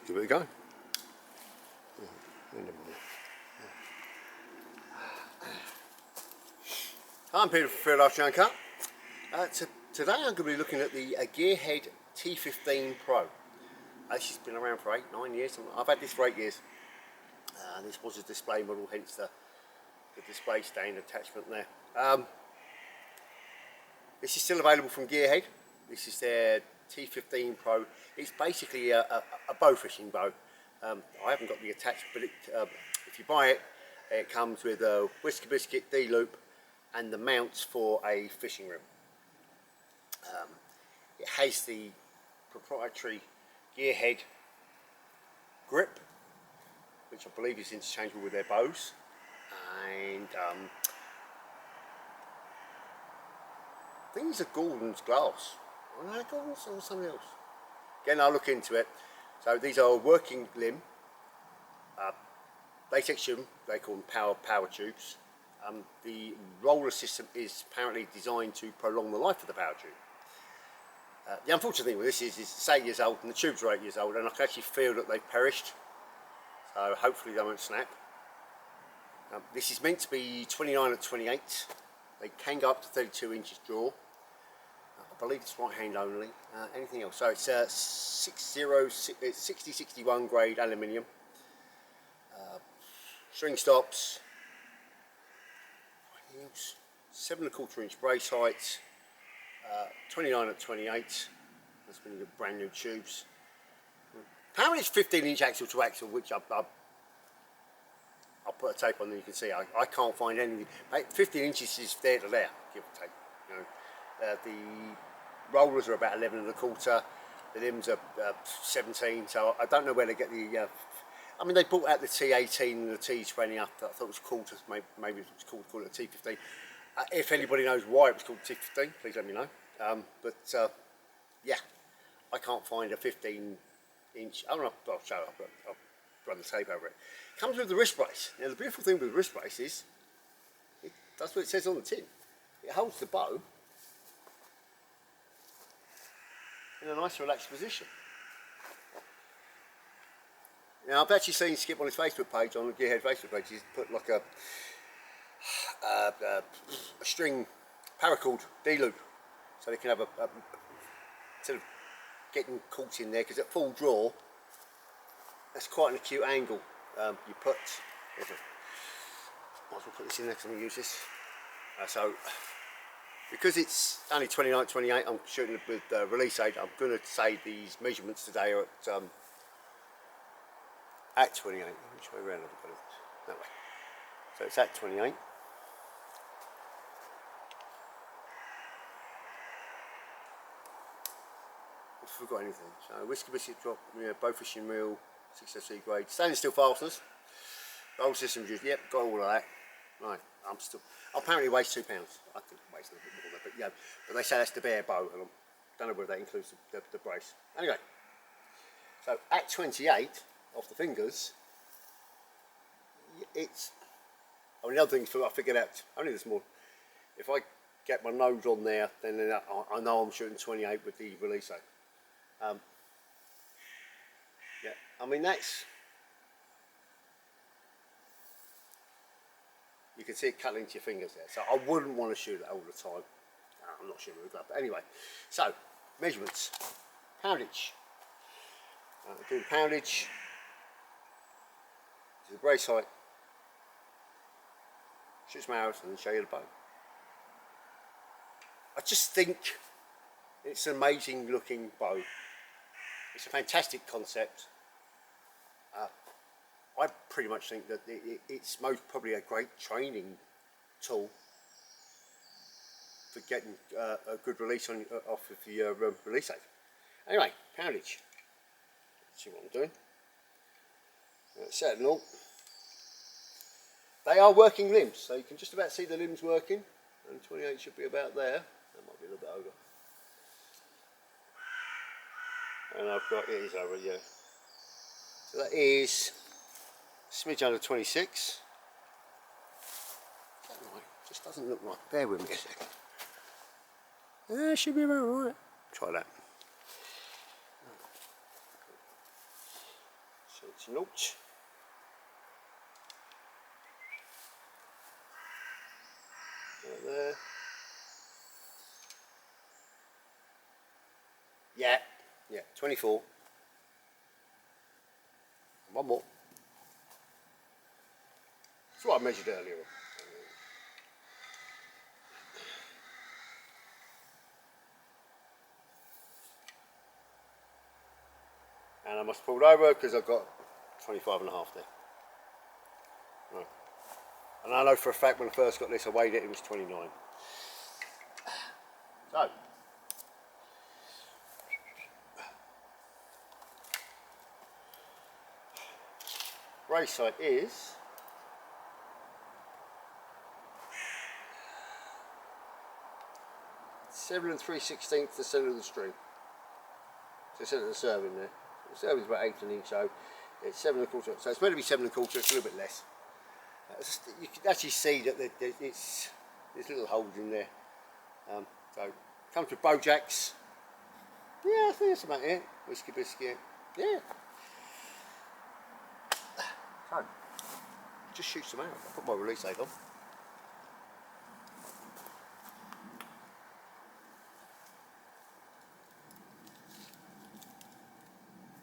give it a go. Hi, I'm Peter from Field Archery Uncut. Today I'm going to be looking at the Gearhead T-15 Pro. This has been around for 8-9 years. I've had this for 8 years. This was a display model, hence the display stand attachment there. This is still available from Gearhead. This is their T-15 Pro. It's basically a bow fishing bow. I haven't got the attached, but if you buy it, it comes with a whisker biscuit D-loop and the mounts for a fishing reel. It has the proprietary Gearhead grip, which I believe is interchangeable with their bows, and I think these are Gordon's glass. Are they Gordon's or something else? Again, I'll look into it. So these are working limb, latex tube, they call them power tubes. The roller system is apparently designed to prolong the life of the power tube. The unfortunate thing with this is it's 8 years old and the tubes are 8 years old, and I can actually feel that they've perished. So hopefully they won't snap. This is meant to be 29 at 28. They can go up to 32 inches draw. I believe it's right hand only. Anything else? So it's 6061 grade aluminium. String stops. 7¼ inch brace height. 29 at 28. That's been the brand new tubes. Apparently it's 15-inch axle to axle, which I'll put a tape on there. You can see I can't find anything. 15 inches is there to there, give or take. You know, the rollers are about 11¼ the limbs are 17, so I don't know where they get the I mean, they brought out the T-18 and the T-20. I thought it was cool to maybe it was cool to call it a T-15. If anybody knows why it was called T-15, please let me know. Yeah, I can't find a 15-inch. I don't know. I'll show it. I'll run the tape over it. Comes with the wrist brace. Now the beautiful thing with the wrist brace is that's what it says on the tin. It holds the bow in a nice relaxed position. Now I've actually seen Skip on his Facebook page, on the Gearhead Facebook page, he's put like a string paracord D-loop, so they can have instead of getting caught in there, because at full draw that's quite an acute angle. You put, might as well put this in there because I'm going to use this. So because it's only 29, 28, I'm shooting with release aid. I'm going to say these measurements today are at 28. Which way around have I got it? That way. So it's at 28. If I forgot anything. So whisker biscuit drop, Bowfishing reel, 603 grade, stainless steel fasteners, roll system juice. Yep, got all of that. Right, I'm still. Apparently weighs 2 pounds. I think it weighs a little bit more, but yeah. But they say that's the bare bow, and I don't know whether that includes the brace. Anyway, so at 28 off the fingers, it's. I mean, the other thing I figured out only this morning. If I get my nose on there, then I know I'm shooting 28 with the release aid. Yeah, I mean that's. You can see it cutting into your fingers there, so I wouldn't want to shoot it all the time. I'm not sure with that, but anyway. So measurements, poundage. Doing poundage. This is the brace height. Shoot some arrows and then show you the bow. I just think it's an amazing looking bow. It's a fantastic concept. I pretty much think that it's most probably a great training tool for getting a good release off of your release aid. Anyway, poundage. Let's see what I'm doing. Set and all. They are working limbs, so you can just about see the limbs working. And 28 should be about there. That might be a little bit over. And I've got, it is over, yeah. So that is a smidge under 26. Is that right? Just doesn't look right. Bear with me a second. It should be about right. Try that. So it's naught. Right there. Yeah, 24. One more. That's what I measured earlier. And I must pull it over because I've got 25 and a half there. Right. And I know for a fact when I first got this, I weighed it, it was 29. So, race height is 7 3/16 the centre of the string. So the centre of the serve in there. The serve is about 8 an inch, so it's 7 1/4. So it's meant to be 7 1/4, it's a little bit less. You can actually see that there's little holes in there. So it comes with bow jacks. Yeah, I think that's about it. Whiskey biscuit. Yeah. So, just shoot some out. I'll put my release aid on.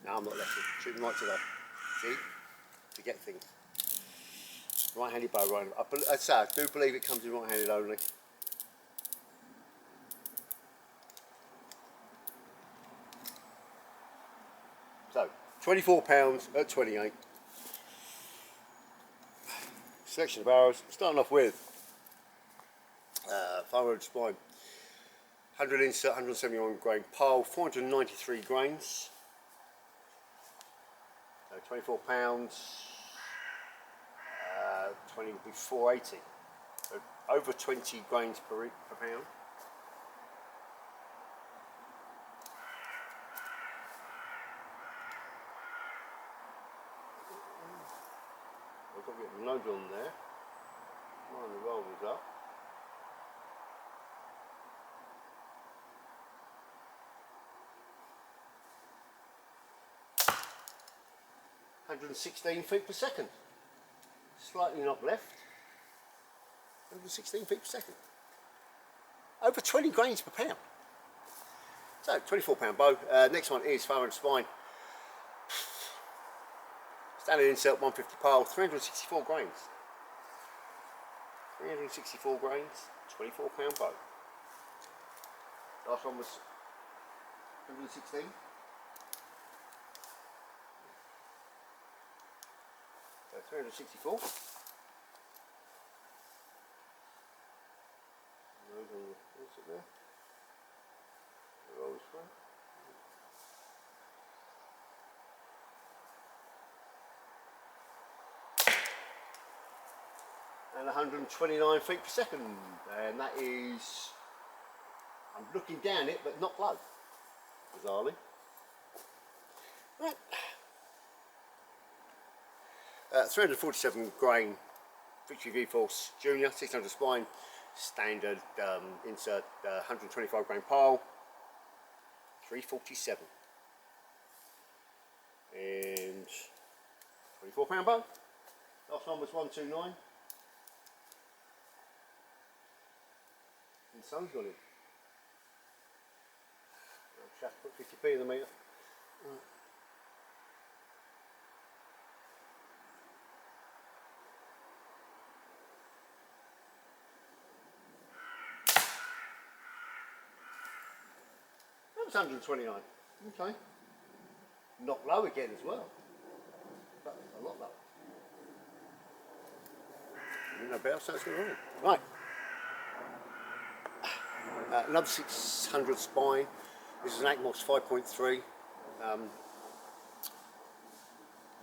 No, I'm not lefty. Shooting right to the, see, to get things. Right-handed bow, right. I do believe it comes in right-handed only. So, 24 pounds at 28. Selection of arrows. Starting off with 500 spine, 100 insert, 171 grain pole, 493 grains. So 24 pounds. 20 would be 480. So over 20 grains per pound. I've got to get the nose on there. Line the rollers up. (116 feet per second). Slightly knock left. 116 feet per second. Over 20 grains per pound. So 24 pound bow. Next one is 500 spine. Standard insert, 150 pole, 364 grains. 364 grains, 24 pound bow. Last one was 116. So 364. Nose on the insert there. The rolls through. And 129 feet per second, and that is, I'm looking down it but not low, bizarrely. Right. 347 grain Victory V-Force Junior, 600 spine, standard insert, 125 grain pole, 347, and 24 pound bow. Last one was 129. And the sun's got it. I'll just put 50p in the meter. That was 129. Okay. Not low again as well. But a lot lower. No better, so it's going on. Right. Another 600 spine. This is an Atmos 5.3.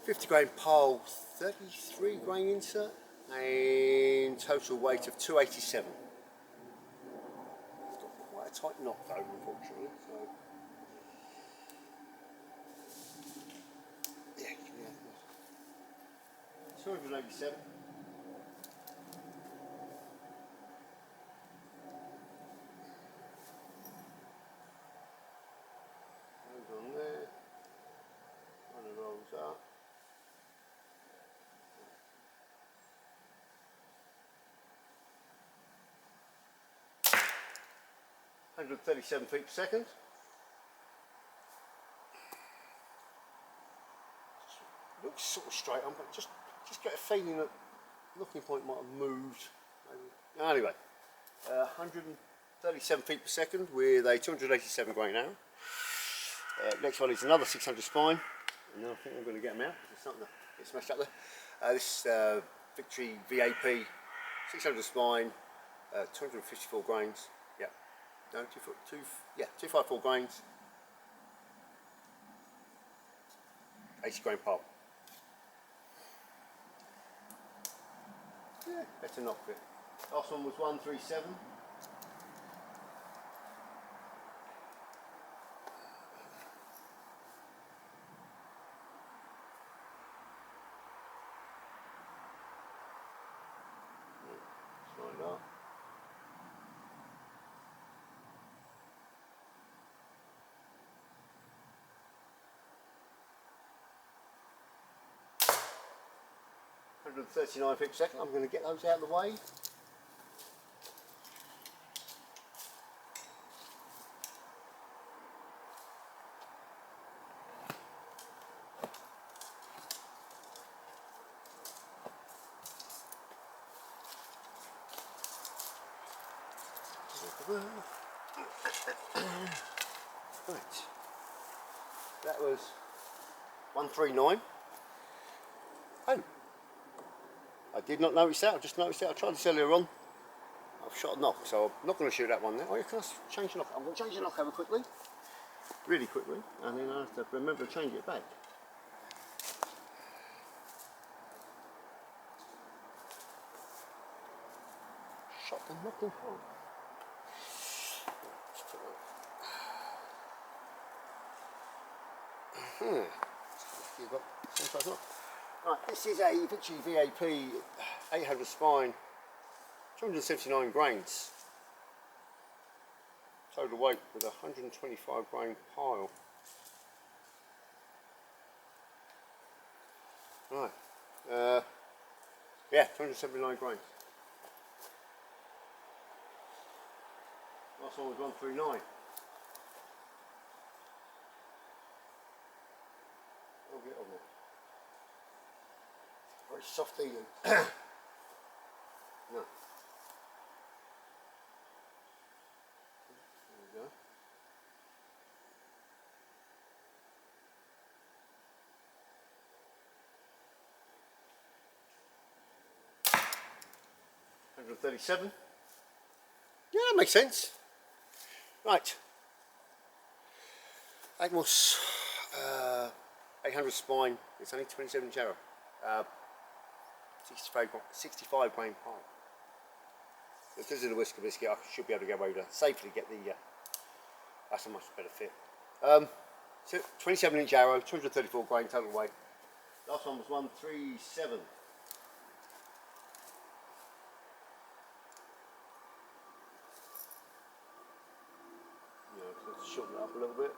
50 grain pole, 33 grain insert, and total weight of 287. It's got quite a tight knot though, unfortunately. So yeah, 287. On there, one of rolls up. 137 feet per second. Looks sort of straight on, but just get a feeling that the looking point might have moved. Maybe. Anyway, 137 feet per second with a 287 grain arrow. Next one is another 600 spine, and then I think I'm going to get them out. There's something that gets smashed up there. This Victory VAP 600 spine, 254 grains. Yeah, no, 254 grains. 80 grain pole. Yeah, better knock it. Last one was 137. Slide up. .139 feet per second. I'm going to get those out of the way. Right. That was 139. Oh. I did not notice that, I just noticed it. I tried this earlier on. I've shot a knock, so I'm not going to shoot that one now. Oh, yeah, can I change the knock? I'm going to change the knock over quickly. Really quickly. And then I have to remember to change it back. Shot the knocking hole. You've got some size knock. Right, this is a Victory VAP 800 spine, 279 grains. Total weight with a 125 grain pile. Right, yeah, 279 grains. Last one was 139. I'll get on there. Very soft eating. No. There we go. $137. Yeah, that makes sense. Right. Atmos 800 spine. It's only 27 inch arrow. 65 grain pile. Because of the whisker biscuit, I should be able to go away to safely get the. That's a much better fit. So 27 inch arrow, 234 grain total weight. Last one was 137. Yeah, so let's shorten it up a little bit.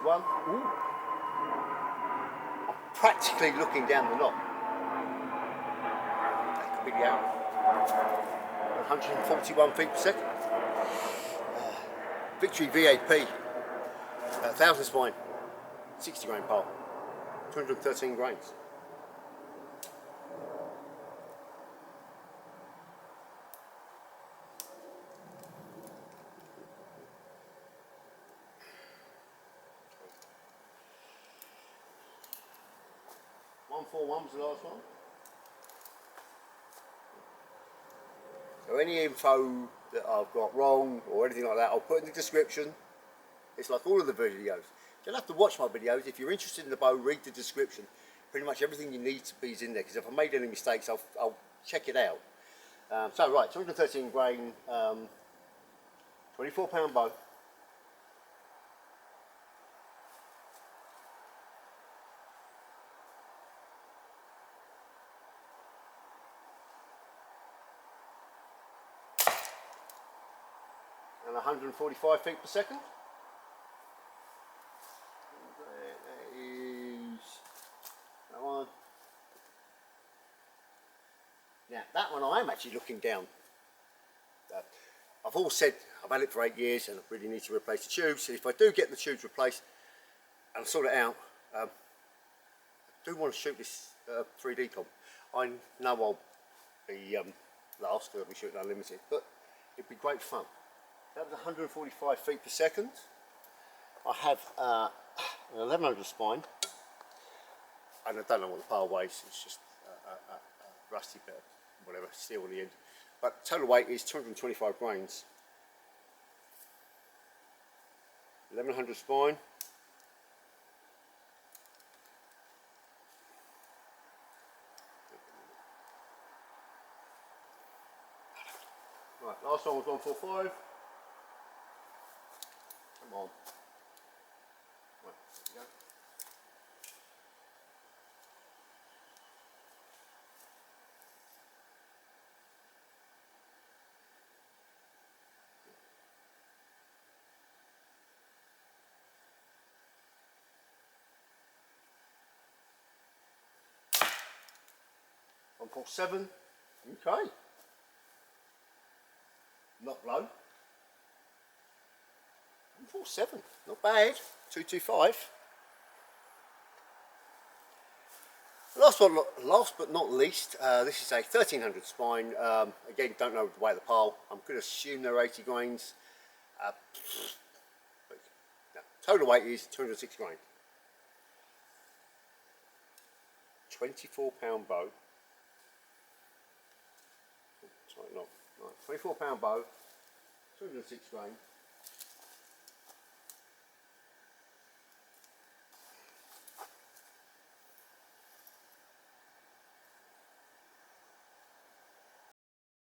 Ooh. I'm practically looking down the knob. That could be the arrow. 141 feet per second. Victory VAP, 1000 spine, 60 grain pole, 213 grains. .141 was the last one. So any info that I've got wrong or anything like that, I'll put in the description. It's like all of the videos. You don't have to watch my videos. If you're interested in the bow, read the description. Pretty much everything you need to be is in there, because if I made any mistakes, I'll check it out. So right, 213 grain, 24 pound bow. And 145 feet per second. That is that one. actually looking down. I've always said I've had it for 8 years and I really need to replace the tubes. And if I do get the tubes replaced and sort it out, I do want to shoot this 3D comp. I know I'll be last because I'll be shooting unlimited, but it'd be great fun. That was 145 feet per second. I have an 1100 spine, and I don't know what the pile weighs. It's just a rusty bit of whatever steel on the end. But total weight is 225 grains. 1100 spine. Right, last one was 145. Come on. Right, there we go. Pull 7, okay, not low. 147, not bad. 225. Last but not least, this is a 1300 spine. Again, don't know the weight of the pile. I'm going to assume they're 80 grains. But, no, total weight is 206 grain. 24-pound bow. Sorry, not. Right, 24-pound bow, 206 grain.